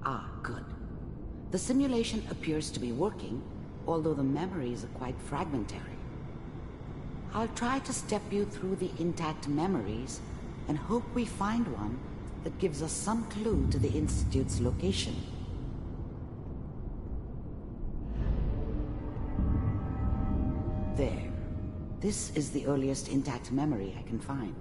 Ah, good. The simulation appears to be working, although the memories are quite fragmentary. I'll try to step you through the intact memories and hope we find one that gives us some clue to the Institute's location. There. This is the earliest intact memory I can find.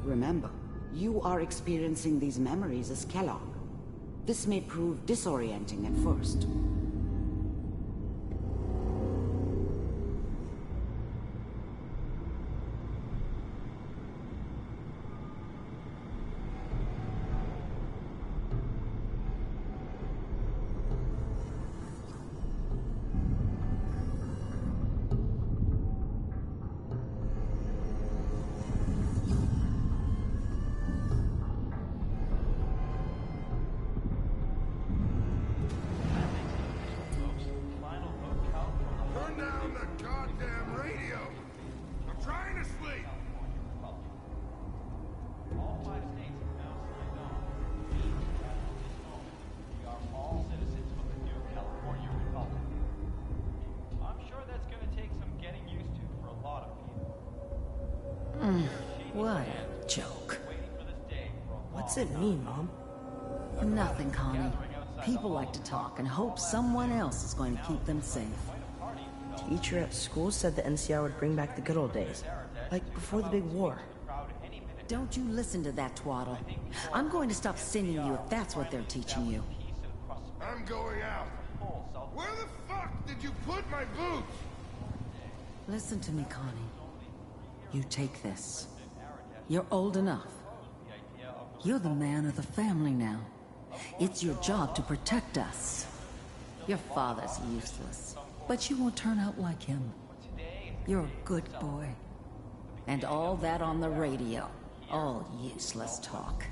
Remember, you are experiencing these memories as Kellogg. This may prove disorienting at first. What a joke. What's it mean, Mom? Nothing, Connie. People like to talk and hope someone else is going to keep them safe. Teacher at school said the NCR would bring back the good old days, like before the big war. Don't you listen to that twaddle. I'm going to stop sending you if that's what they're teaching you. I'm going out. Where the fuck did you put my boots? Listen to me, Connie. You take this. You're old enough. You're the man of the family now. It's your job to protect us. Your father's useless, but you won't turn out like him. You're a good boy. And all that on the radio, all useless talk.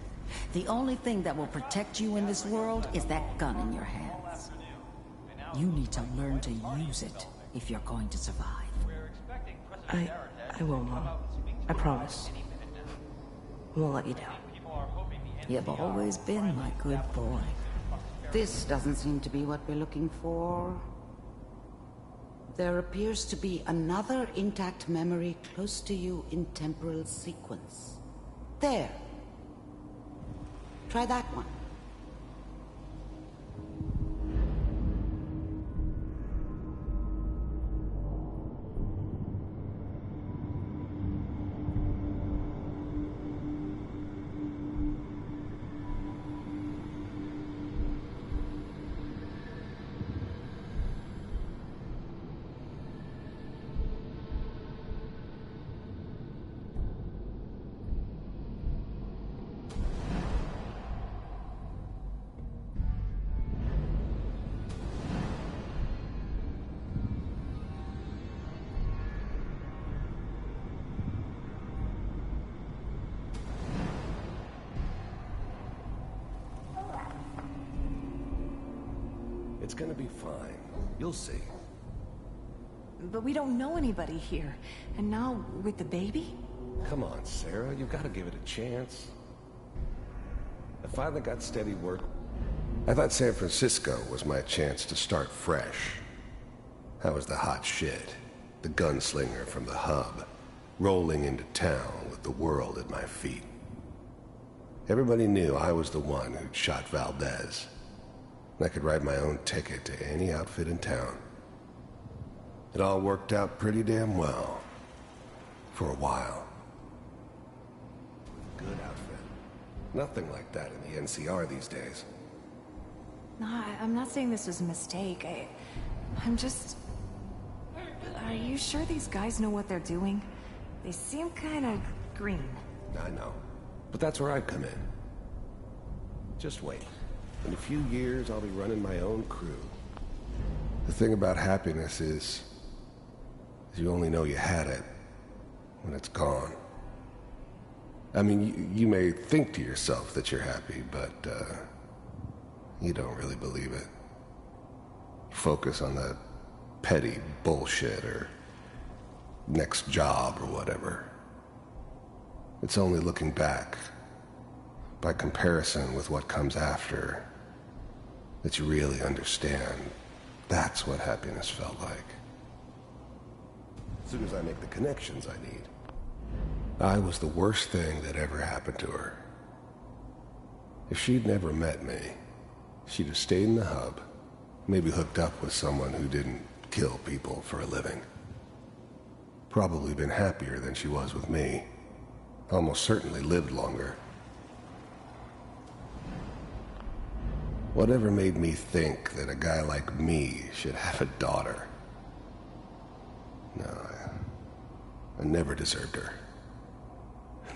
The only thing that will protect you in this world is that gun in your hands. You need to learn to use it if you're going to survive. I will, Mom. I promise. I won't let you down. You've always been my good boy. This doesn't seem to be what we're looking for. There appears to be another intact memory close to you in temporal sequence. There. Try that one. It's gonna be fine. You'll see. But we don't know anybody here. And now, with the baby? Come on, Sarah. You've got to give it a chance. I finally got steady work. I thought San Francisco was my chance to start fresh. I was the hot shit. The gunslinger from the hub. Rolling into town with the world at my feet. Everybody knew I was the one who'd shot Valdez. I could write my own ticket to any outfit in town. It all worked out pretty damn well. For a while. Good outfit. Nothing like that in the NCR these days. No, I'm not saying this was a mistake. I'm just... Are you sure these guys know what they're doing? They seem kind of green. I know. But that's where I come in. Just wait. In a few years, I'll be running my own crew. The thing about happiness is you only know you had it when it's gone. I mean, you may think to yourself that you're happy, but you don't really believe it. Focus on that petty bullshit or next job or whatever. It's only looking back, by comparison with what comes after, that you really understand that's what happiness felt like. As soon as I make the connections I need, I was the worst thing that ever happened to her. If she'd never met me, she'd have stayed in the hub, maybe hooked up with someone who didn't kill people for a living. Probably been happier than she was with me. Almost certainly lived longer. Whatever made me think that a guy like me should have a daughter? No, I never deserved her.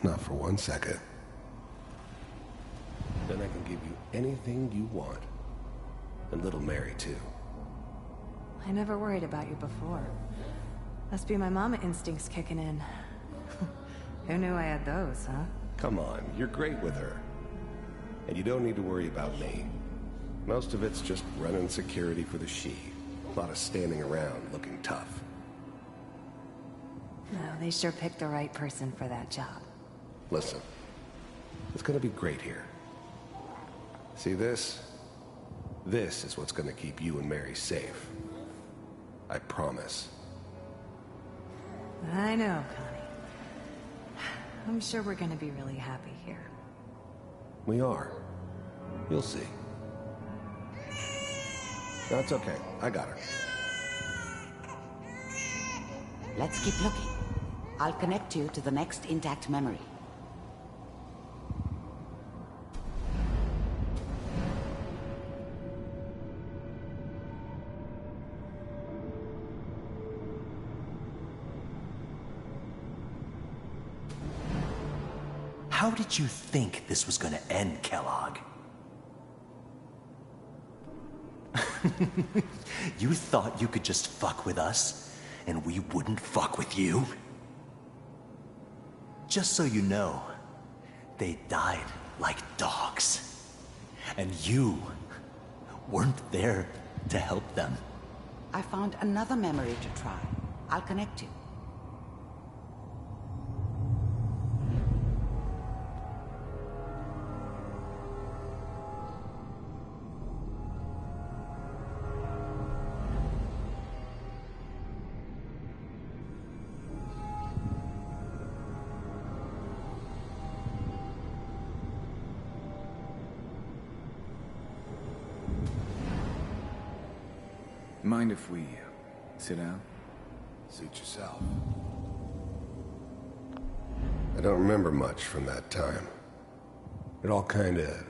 Not for 1 second. Then I can give you anything you want. And little Mary, too. I never worried about you before. Must be my mama instincts kicking in. Who knew I had those, huh? Come on, you're great with her. And you don't need to worry about me. Most of it's just running security for the she. A lot of standing around looking tough. No, they sure picked the right person for that job. Listen, it's gonna be great here. See this? This is what's gonna keep you and Mary safe. I promise. I know, Connie. I'm sure we're gonna be really happy here. We are. You'll see. That's okay. I got her. Let's keep looking. I'll connect you to the next intact memory. How did you think this was gonna end, Kellogg? You thought you could just fuck with us, and we wouldn't fuck with you? Just so you know, they died like dogs. And you weren't there to help them. I found another memory to try. I'll connect you. Mind if we sit down? Suit yourself. I don't remember much from that time. It all kinda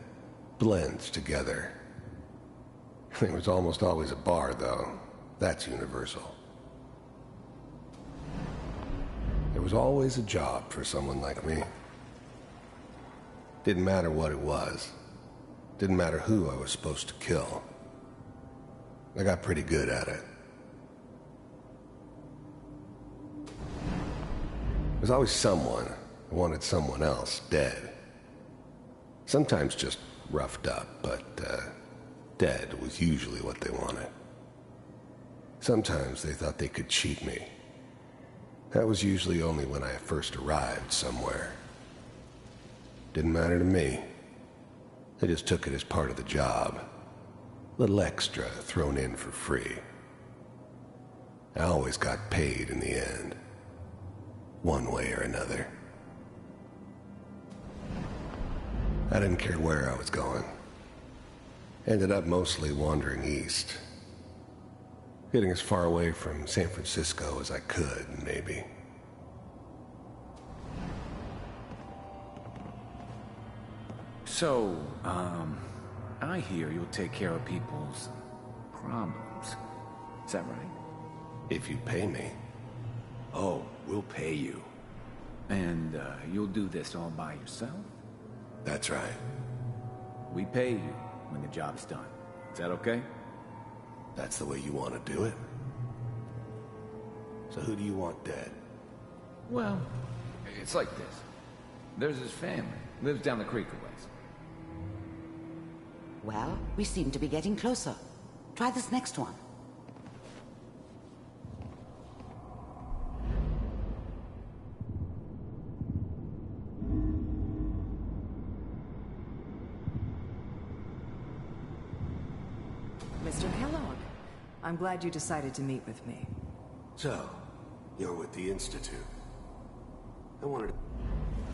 blends together. There was almost always a bar, though. That's universal. There was always a job for someone like me. Didn't matter what it was. Didn't matter who I was supposed to kill. I got pretty good at it. There's always someone who wanted someone else dead. Sometimes just roughed up, but dead was usually what they wanted. Sometimes they thought they could cheat me. That was usually only when I first arrived somewhere. Didn't matter to me. They just took it as part of the job. Little extra thrown in for free. I always got paid in the end. One way or another. I didn't care where I was going. Ended up mostly wandering east. Getting as far away from San Francisco as I could, maybe. So, I hear you'll take care of people's problems. Is that right? If you pay me. Oh, we'll pay you. And, you'll do this all by yourself? That's right. We pay you when the job's done. Is that okay? That's the way you want to do it? So who do you want dead? Well, it's like this. There's his family. Lives down the creek a ways. Well, we seem to be getting closer. Try this next one. Mr. Kellogg, I'm glad you decided to meet with me. So, you're with the Institute. I wanted to...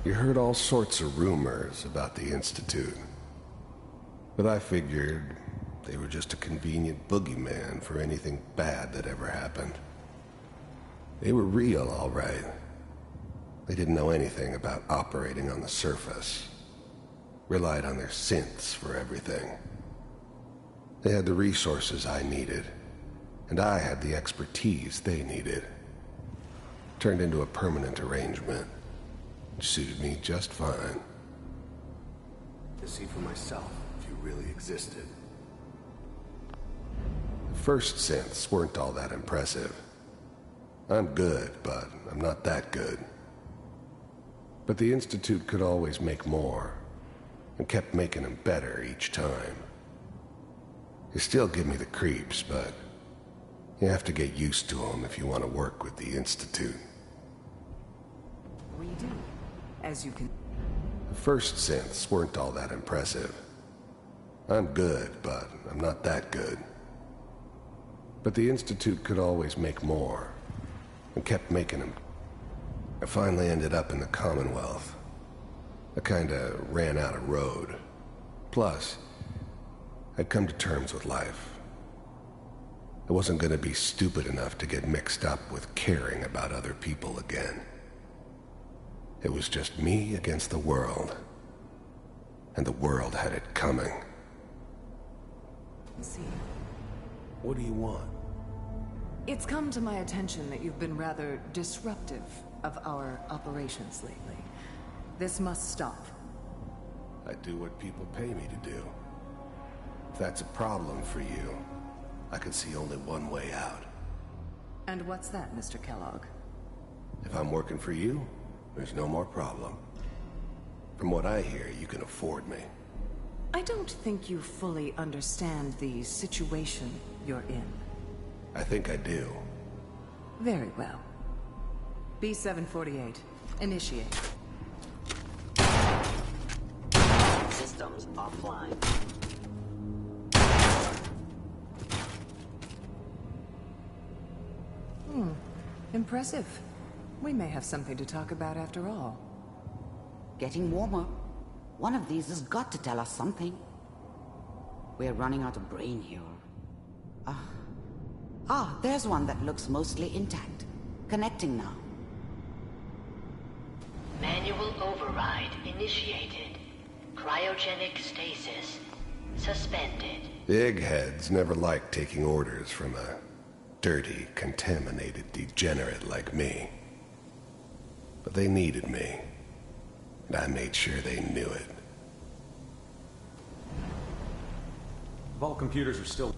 You heard all sorts of rumors about the Institute. But I figured they were just a convenient boogeyman for anything bad that ever happened. They were real, all right. They didn't know anything about operating on the surface. Relied on their synths for everything. They had the resources I needed, and I had the expertise they needed. Turned into a permanent arrangement, which suited me just fine. To see for myself if you really existed. The first synths weren't all that impressive. I'm good, but I'm not that good. But the Institute could always make more, and kept making them better each time. They still give me the creeps, but you have to get used to them if you want to work with the Institute. We do, as you can... The first synths weren't all that impressive. I'm good, but I'm not that good. But the Institute could always make more, and kept making them. I finally ended up in the Commonwealth. I kinda ran out of road. Plus, I'd come to terms with life. I wasn't gonna be stupid enough to get mixed up with caring about other people again. It was just me against the world. And the world had it coming. See. What do you want? It's come to my attention that you've been rather disruptive of our operations lately. This must stop. I do what people pay me to do. If that's a problem for you, I can see only one way out. And what's that, Mr. Kellogg? If I'm working for you, there's no more problem. From what I hear, you can afford me. I don't think you fully understand the situation you're in. I think I do. Very well. B-748, initiate. Systems offline. Impressive. We may have something to talk about after all. Getting warmer. One of these has got to tell us something. We're running out of brain here. There's one that looks mostly intact. Connecting now. Manual override initiated. Cryogenic stasis suspended. The eggheads never liked taking orders from a dirty, contaminated degenerate like me. But they needed me, and I made sure they knew it. Vault computers are still...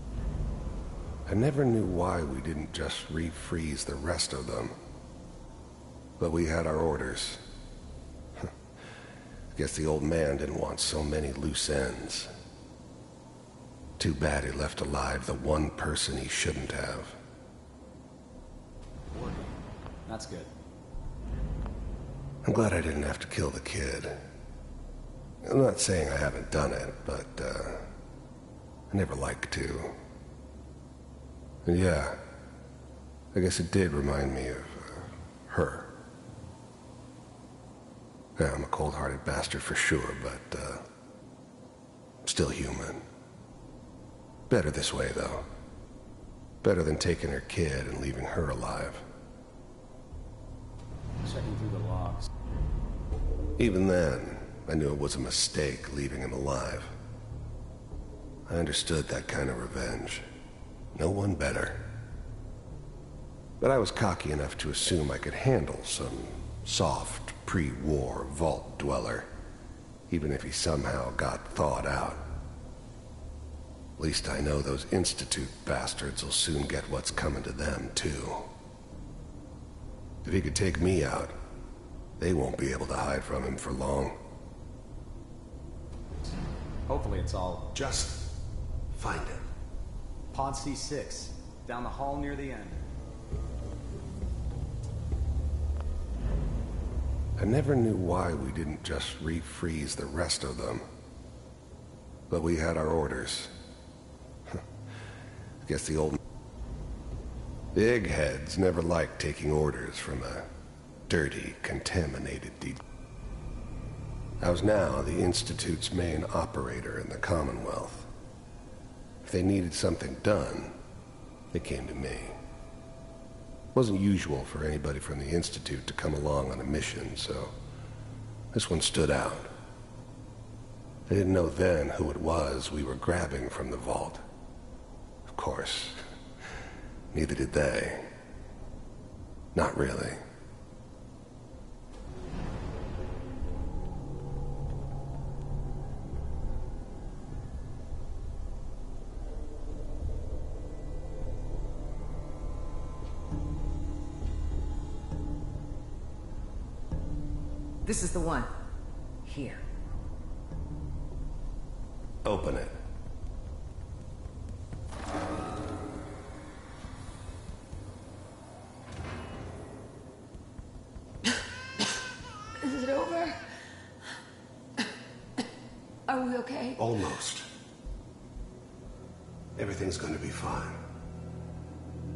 I never knew why we didn't just refreeze the rest of them. But we had our orders. I guess the old man didn't want so many loose ends. Too bad he left alive the one person he shouldn't have. That's good. I'm glad I didn't have to kill the kid. I'm not saying I haven't done it, but, I never liked to. And yeah, I guess it did remind me of, her. Yeah, I'm a cold-hearted bastard for sure, but, still human. Better this way, though. Better than taking her kid and leaving her alive. Checking through the logs. Even then, I knew it was a mistake leaving him alive. I understood that kind of revenge. No one better. But I was cocky enough to assume I could handle some soft, pre-war vault dweller, even if he somehow got thawed out. At least I know those Institute bastards will soon get what's coming to them, too. If he could take me out, they won't be able to hide from him for long. Hopefully it's all... Just Find him. Pod C6, down the hall near the end. I never knew why we didn't just refreeze the rest of them. But we had our orders. I guess the old... The eggheads never liked taking orders from a dirty, contaminated I was now the Institute's main operator in the Commonwealth. If they needed something done, they came to me. It wasn't usual for anybody from the Institute to come along on a mission, so this one stood out. I didn't know then who it was we were grabbing from the vault. Of course, neither did they. Not really. This is the one. Here. Open it. Is it over? Are we okay? Almost. Everything's gonna be fine.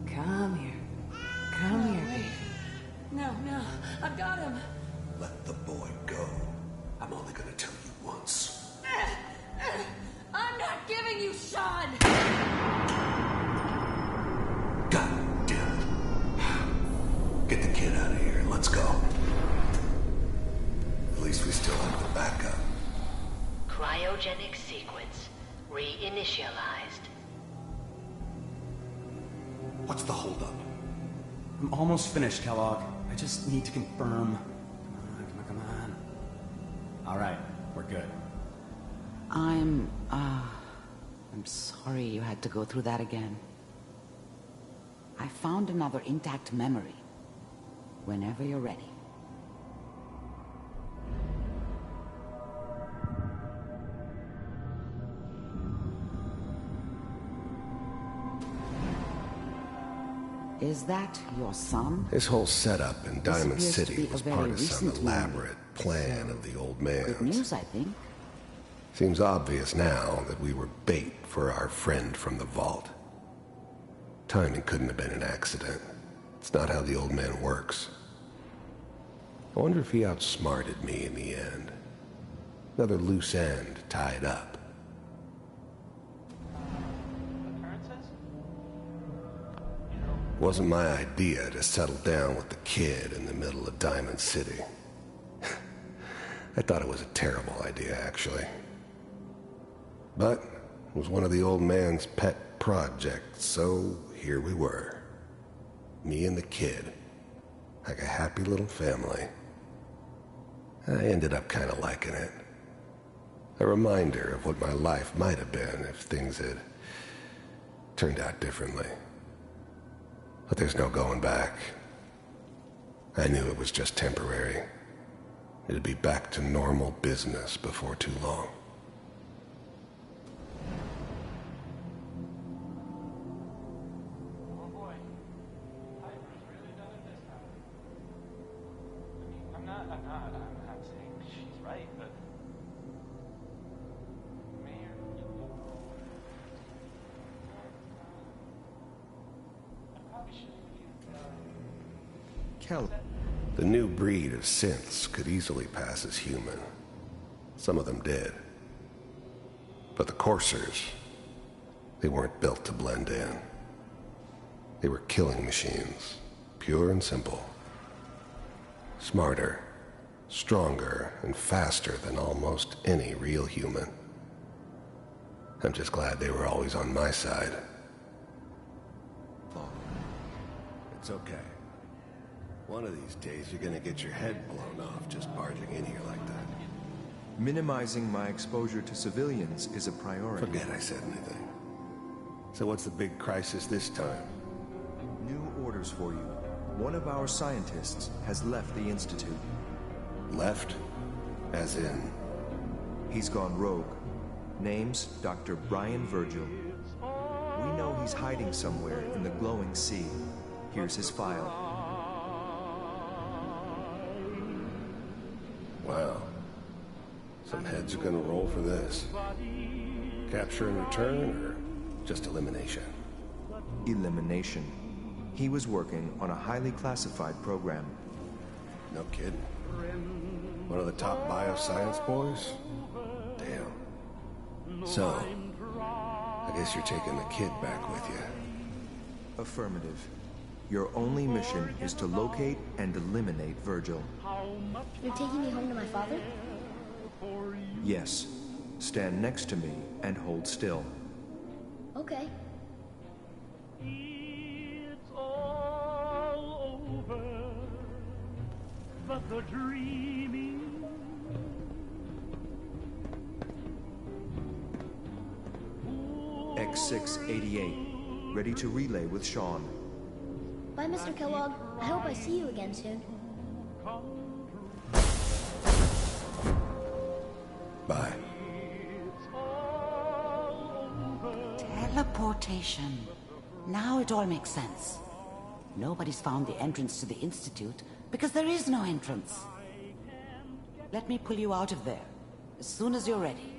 Come here. Come here, baby. No, I've got him. Let the boy go. I'm only gonna tell you once. I'm not giving you Sean! God damn it. Get the kid out of here. Let's go. At least we still have the backup. Cryogenic sequence reinitialized. What's the holdup? I'm almost finished, Kellogg. I just need to confirm. Come on. All right, we're good. I'm sorry you had to go through that again. I found another intact memory. Whenever you're ready. Is that your son? This whole setup in Diamond This appears to City be a was very part of some recent elaborate plan of the old man's. Good news, I think. Seems obvious now that we were bait for our friend from the vault. Timing couldn't have been an accident. It's not how the old man works. I wonder if he outsmarted me in the end. Another loose end tied up. It wasn't my idea to settle down with the kid in the middle of Diamond City. I thought it was a terrible idea, actually. But it was one of the old man's pet projects, so here we were. Me and the kid. Like a happy little family. I ended up kind of liking it. A reminder of what my life might have been if things had turned out differently. But there's no going back. I knew it was just temporary. It'd be back to normal business before too long. Oh boy, Piper's really done it this time. I mean, I'm not saying she's right, but Mayor, I probably shouldn't Cal. The new breed of synths could easily pass as human. Some of them did. But the coursers, they weren't built to blend in. They were killing machines, pure and simple. Smarter, stronger, and faster than almost any real human. I'm just glad they were always on my side. Oh, it's okay. One of these days, you're gonna get your head blown off just barging in here like that. Minimizing my exposure to civilians is a priority. Forget I said anything. So what's the big crisis this time? New orders for you. One of our scientists has left the Institute. Left? As in? He's gone rogue. Name's Dr. Brian Virgil. know he's hiding somewhere in the glowing sea. Here's his file. Wow. Some heads are gonna roll for this. Capture and return, or just elimination? Elimination. He was working on a highly classified program. No kidding. One of the top bioscience boys? Damn. So, I guess you're taking the kid back with you. Affirmative. Your only mission is to locate and eliminate Virgil. You're taking me home to my father? Yes. Stand next to me and hold still. Okay. It's all over, but the dreaming. X688, ready to relay with Sean. Bye, Mr. Kellogg. I hope I see you again soon. Bye. Teleportation. Now it all makes sense. Nobody's found the entrance to the Institute because there is no entrance. Let me pull you out of there as soon as you're ready.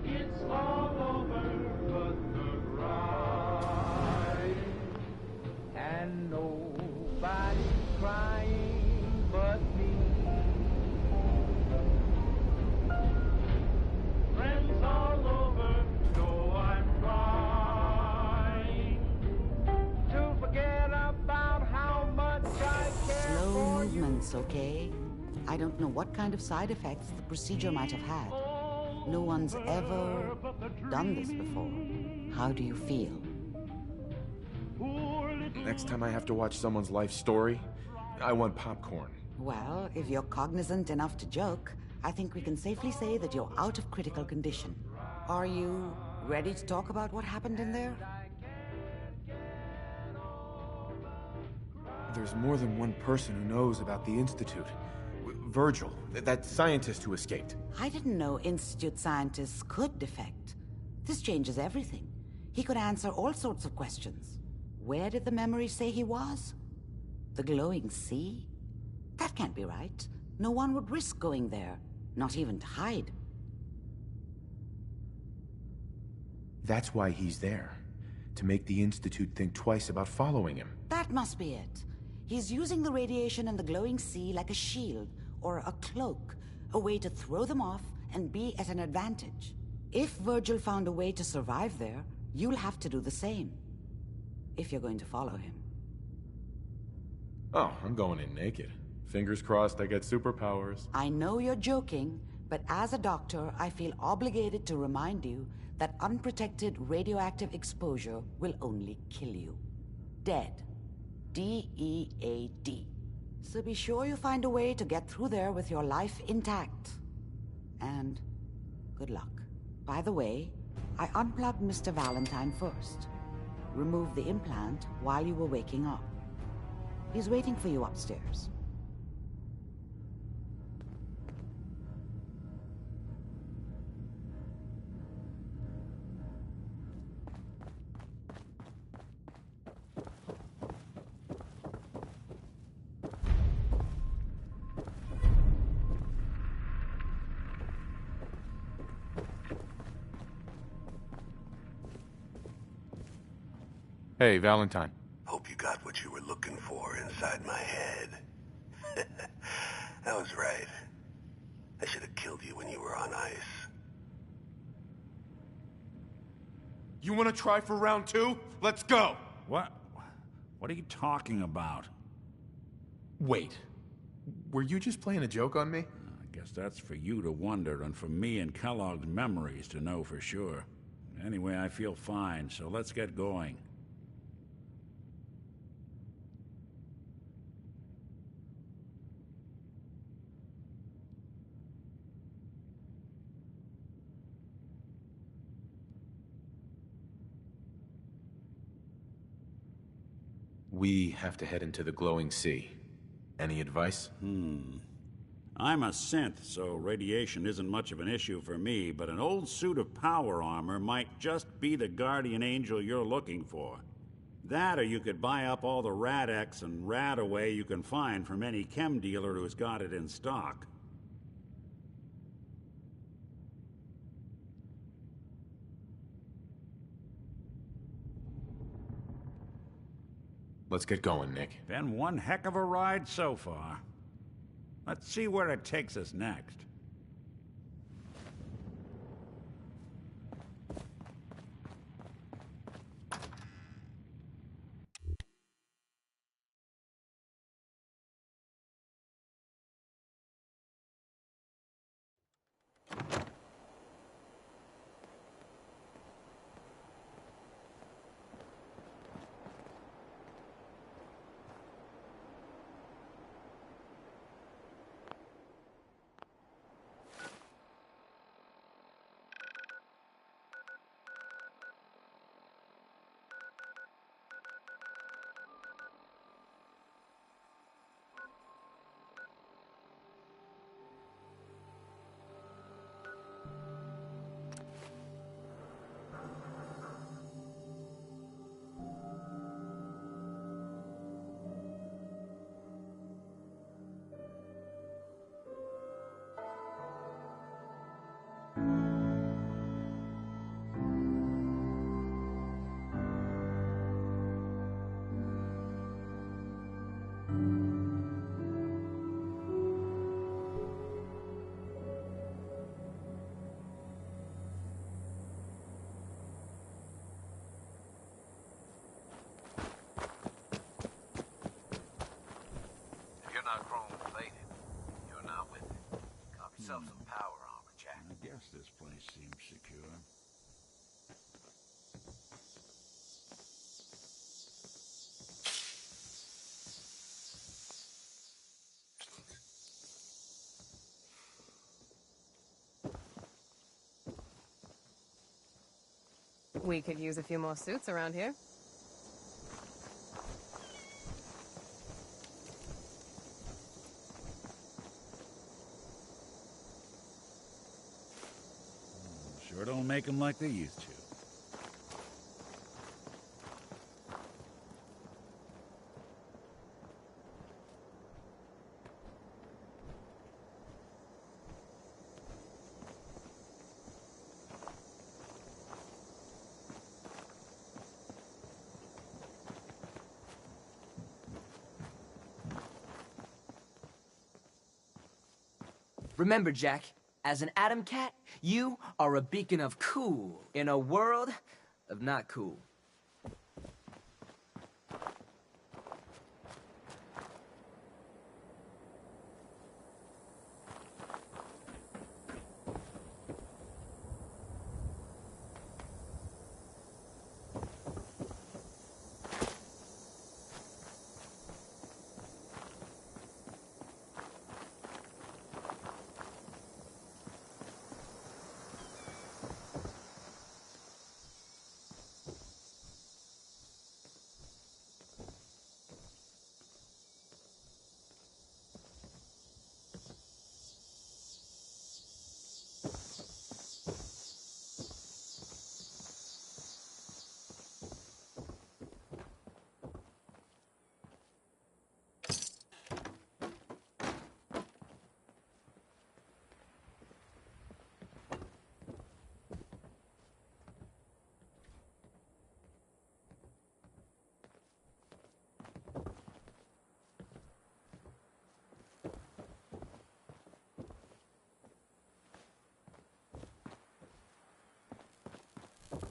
It's all over but the ride, and nobody's crying but me. Friends all over know I'm trying to forget about how much I care Slow for you. movements, okay? I don't know what kind of side effects the procedure might have had. No one's ever done this before. How do you feel? Next time I have to watch someone's life story, I want popcorn. Well, if you're cognizant enough to joke, I think we can safely say that you're out of critical condition. Are you ready to talk about what happened in there? There's more than one person who knows about the Institute. Virgil, that scientist who escaped. I didn't know Institute scientists could defect. This changes everything. He could answer all sorts of questions. Where did the memory say he was? The glowing sea? That can't be right. No one would risk going there, not even to hide. That's why he's there. To make the Institute think twice about following him. That must be it. He's using the radiation and the glowing sea like a shield or a cloak, a way to throw them off and be at an advantage. If Virgil found a way to survive there, you'll have to do the same. If you're going to follow him. Oh, I'm going in naked. Fingers crossed I get superpowers. I know you're joking, but as a doctor, I feel obligated to remind you that unprotected radioactive exposure will only kill you. Dead. D-E-A-D. So be sure you find a way to get through there with your life intact. And good luck. By the way, I unplugged Mr. Valentine first. Removed the implant while you were waking up. He's waiting for you upstairs. Hey, Valentine. Hope you got what you were looking for inside my head. I was right. I should have killed you when you were on ice. You want to try for round 2? Let's go! What? What are you talking about? Wait. Were you just playing a joke on me? I guess that's for you to wonder and for me and Kellogg's memories to know for sure. Anyway, I feel fine, so let's get going. We have to head into the glowing sea. Any advice? I'm a synth, so radiation isn't much of an issue for me, but an old suit of power armor might just be the guardian angel you're looking for. That, or you could buy up all the Rad-X and Rad-Away you can find from any chem dealer who's got it in stock. Let's get going, Nick. Been one heck of a ride so far. Let's see where it takes us next. Some power armor, Jack. I guess this place seems secure. We could use a few more suits around here. Sure don't make them like they used to. Remember, Jack, as an Atom Cat, you are a beacon of cool in a world of not cool.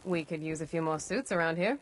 We could use a few more suits around here.